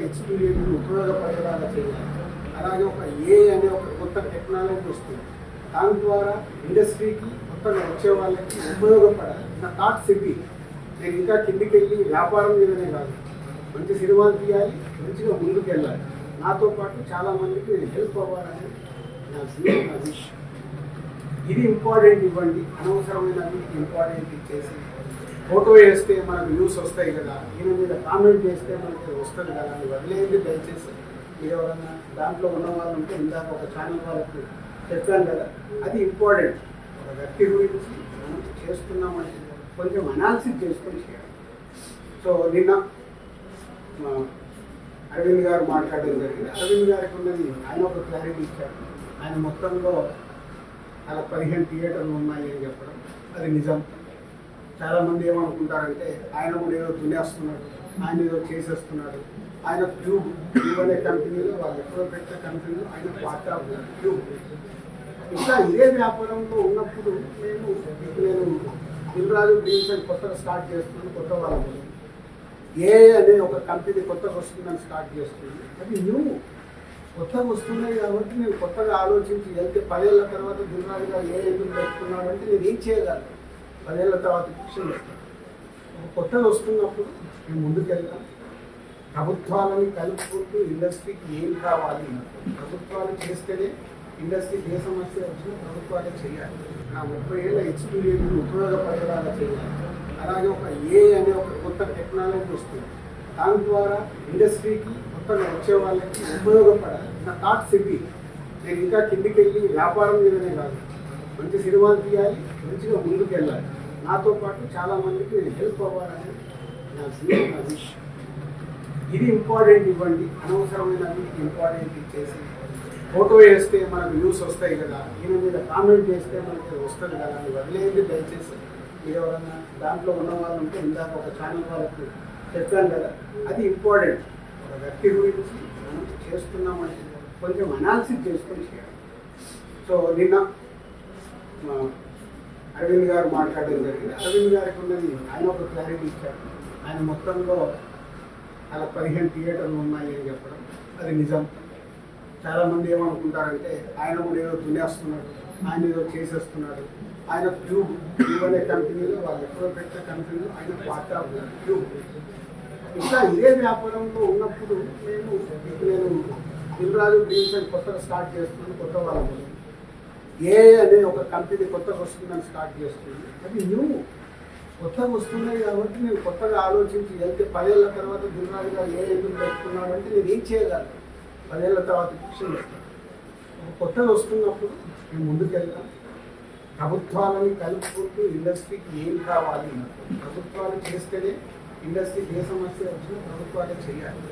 Experience ఉపయోగపడేలాగా చేయాలి. అలాగే ఒక ఏ అనే ఒక కొత్త టెక్నాలజీ వస్తుంది, దాని ద్వారా ఇండస్ట్రీకి కొత్తగా వచ్చే వాళ్ళకి ఉపయోగపడాలి. నా థాట్స్ ఇవి. నేను ఇంకా కిందికి వెళ్ళి వ్యాపారం మీదనే కాదు, మంచి సినిమాలు తీయాలి, మంచిగా ముందుకు వెళ్ళాలి, నాతో పాటు చాలామందికి నేను హెల్ప్ అవ్వాలని నా విష్. ఇది ఇంపార్టెంట్ ఇవ్వండి, అనవసరమైనవి ఇంపార్టెంట్ ఇచ్చేసి ఫోటో వేస్తే మనకు వ్యూస్ వస్తాయి కదా, ఈయన మీద కామెంట్ చేస్తే మనకి వస్తుంది కదా అని వదిలేయండి దయచేసి. మీరు ఎవరన్నా దాంట్లో ఉన్న వాళ్ళు ఉంటే ఇందాక ఒక ఛానల్ వాళ్ళకి చెప్పాను కదా, అది ఇంపార్టెంట్. ఒక వ్యక్తి గురించి మనం చేస్తున్నామంటే కొంచెం అనాలిసిస్ చేసుకొని చేయాలి. సో నిన్న అరవింద్ గారు మాట్లాడడం జరిగింది. అరవింద్ గారికి ఉన్నది ఆయన ఒక క్లారిటీ ఇచ్చారు. ఆయన మొత్తంలో అలా 15 థియేటర్లు ఉన్నాయి అని చెప్పడం అది నిజం. చాలామంది ఏమనుకుంటారంటే ఆయన కూడా ఏదో తునేస్తున్నాడు, ఆయన ఏదో చేసేస్తున్నాడు. ఆయన ట్యూబ్ అనే కంపెనీలో వాళ్ళు ఎప్పుడో పెట్టే కంపెనీలో ఆయన పార్ట్ ఆఫ్ ట్యూబ్. ఇట్లా ఇదే వ్యాపారంలో ఉన్నప్పుడు నేను దిల్రాజు డ్రీమ్స్ అని కొత్తగా స్టార్ట్ చేస్తున్నాను. కొత్త వాళ్ళు ఏ అనే ఒక కంపెనీ కొత్తగా వస్తుందని స్టార్ట్ చేస్తుంది. అది న్యూ కొత్తగా వస్తున్నాయి కాబట్టి నేను కొత్తగా ఆలోచించి వెళ్తే 10 ఏళ్ళ తర్వాత దిల్రాజు గారు ఏ ఎందుకు పెట్టుకున్నాడు అంటే నేను ఏం చేయగలను. 10 ఏళ్ళ తర్వాత శిక్షణ ఇస్తాను. కొత్తగా వస్తున్నప్పుడు మేము ముందుకెళ్తాం. ప్రభుత్వాలని కలుపుకుంటూ ఇండస్ట్రీకి ఏం కావాలి, ప్రభుత్వాలు చేస్తేనే ఇండస్ట్రీ ఏ సమస్య వచ్చినా ప్రభుత్వాలే చేయాలి. నా 30 ఏళ్ళ ఎక్స్పీరియన్స్ ఉపయోగపడేలాగా చేయాలి. అలాగే ఒక ఏ అనే ఒక కొత్త టెక్నాలజీ వస్తుంది, దాని ద్వారా ఇండస్ట్రీకి కొత్తగా వచ్చే వాళ్ళకి ఉపయోగపడాలి. నా థాట్స్ ఇవి. నేను ఇంకా కిందికి వెళ్ళి వ్యాపారం మీదనే కాదు, మంచి సినిమాలు తీయాలి, మంచిగా ముందుకు వెళ్ళాలి, నాతో పాటు చాలామందికి నేను హెల్ప్ అవ్వాలని నా విష్. ఇది ఇంపార్టెంట్ ఇవ్వండి, అనవసరమైనవి ఇంపార్టెంట్ ఇచ్చేసి ఫోటో వేస్తే మనకు వ్యూస్ వస్తాయి కదా, ఈయన మీద కామెంట్ చేస్తే మనకి వస్తుంది కదా అని వదిలేయండి దయచేసి. మీరు ఎవరన్నా దాంట్లో ఉన్న వాళ్ళు ఉంటే ఇందాక ఒక ఛానల్ వాళ్ళకి చెప్పాను కదా, అది ఇంపార్టెంట్. ఒక వ్యక్తి గురించి మనం చేస్తున్నామంటే కొంచెం అనాలిసిస్ చేసుకొని చేయాలి. సో నిన్న అరవింద్ గారు మాట్లాడడం జరిగింది. అరవింద్ గారికి ఉన్నది ఆయన ఒక క్లారిటీ ఇచ్చారు. ఆయన మొత్తంలో అలా 15 థియేటర్లు ఉన్నాయి అని చెప్పడం అది నిజం. చాలామంది ఏమనుకుంటారంటే ఆయన కూడా ఏదో తునేస్తున్నాడు, ఆయన ఏదో చేసేస్తున్నాడు. ఆయన ట్యూబ్ అనే కంపెనీలో వాళ్ళు ఎప్పుడో పెట్టే కంపెనీలో ఆయన పార్ట్ ఆఫ్ ట్యూబ్. ఇట్లా ఇదే వ్యాపారంలో ఉన్నప్పుడు నేను దిల్రాజు డ్రీమ్స్ అని కొత్తగా స్టార్ట్ చేస్తున్నాను. కొత్త వాళ్ళు ఏ అనే ఒక కంపెనీ కొత్తగా వస్తుందని స్టార్ట్ చేస్తుంది. అది న్యూ కొత్తగా వస్తున్నాయి కాబట్టి నేను కొత్తగా ఆలోచించి వెళ్తే 10 ఏళ్ళ తర్వాత దిల్రాజు గారు ఏ ఎందుకు పెట్టుకున్నాడు అంటే నేను ఏం చేయగలను. 10 ఏళ్ళ తర్వాత శిక్షణ ఇస్తాను. కొత్తగా వస్తున్నప్పుడు మేము ముందుకెళ్తాం. ప్రభుత్వాలని కలుపుకుంటూ ఇండస్ట్రీకి ఏం కావాలి, ప్రభుత్వాలు చేస్తేనే ఇండస్ట్రీ ఏ సమస్య వచ్చినా ప్రభుత్వాలే చేయాలి.